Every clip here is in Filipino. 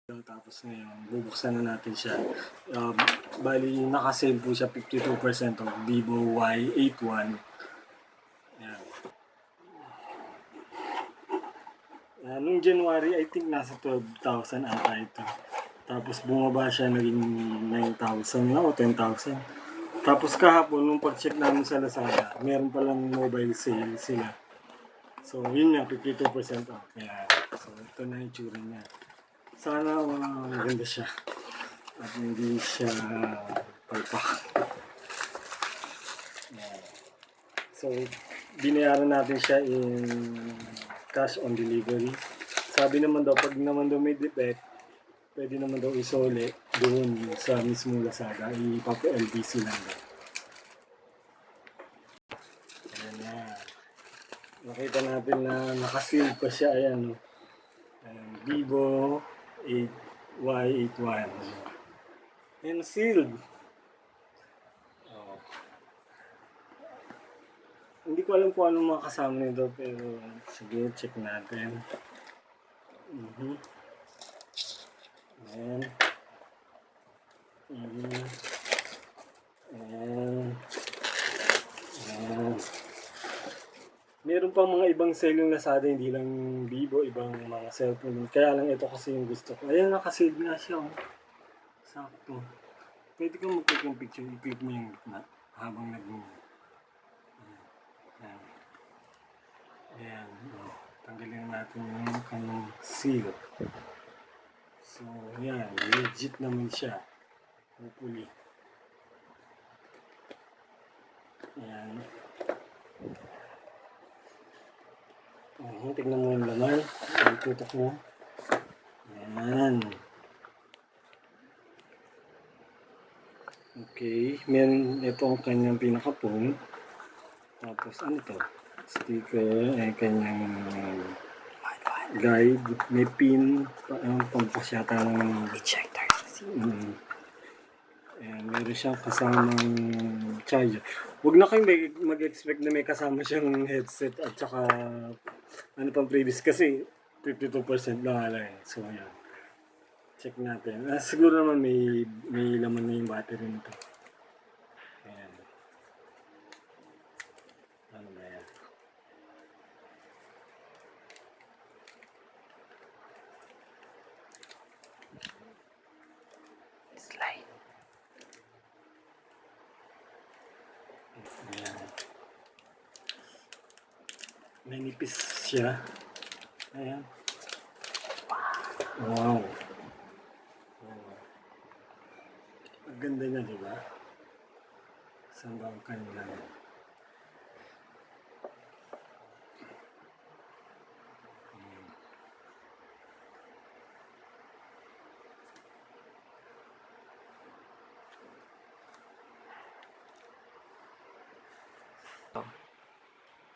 Tapos ngayon, bubuksan na natin siya. Bali, naka-sale po siya 52% of Vivo Y81. Ayan. Nung January, I think nasa 12,000 ata ito. Tapos bumaba siya, naging 9,000 na o 10,000. Tapos kahapon, nung pag-check namin sa Lazada, meron palang mobile sale sila. So, yun nga, 52% off. Kaya, so, ito na yung tsura niya. Sana maganda siya at hindi siya palpak. So, binayaran natin siya in cash on delivery. Sabi naman daw, pag naman daw may defect, pwede naman daw isole doon sa mismo Lazada. Ipapa-LBC lang daw. Ayan na. Nakita natin na nakaseal pa siya. Ayan. Vivo Y81. And sealed. Oh. Hindi ko alam kung anong makasama nito, pero sige, check natin. Ayan. Ayan. Ayan. Meron pang mga ibang sale yung Lazada, hindi lang Vivo, ibang mga cellphone. Kaya lang ito kasi yung gusto ko. Ayan, nakasave na siya. Oh. Sakto. Pwede kang mag-click yung picture, i-click mo yung gitna habang nag-move. Ayan. Ayan. Oh. Tanggalin natin yung kanyang seal. So, ayan. Legit naman siya. Hopefully. Ayan. Tignan mo yung laman. Tutok mo. Ayan. Okay. Meron ito ang kanyang pinaka-phone. Tapos ano to? Sticker. Kanyang guide. May pin. Pampasyata ng ejector. Ayan. Meron siyang kasamang charger. Huwag na kayong mag-expect na may kasama siyang headset at saka ano pang previous kasi 52% lang ala eh. So ayan. Check natin. Siguro naman may laman na yung battery nito. Ayan. Ano ba yan? Slide. Ayan. May nipis siya. Ayan. Wow. Ang ganda niya, di ba? Saan ba ang kanila?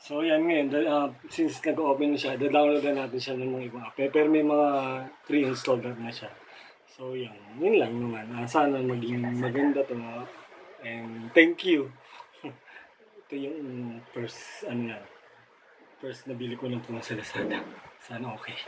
So yan ngayon, since nag-open na siya, download na natin siya ng mga ibang app. Pero may mga pre-installed na siya. So yan, yun lang naman. Sana maging maganda to. And thank you. Ito yung first, first nabili ko ng sa Lazada. Sana okay.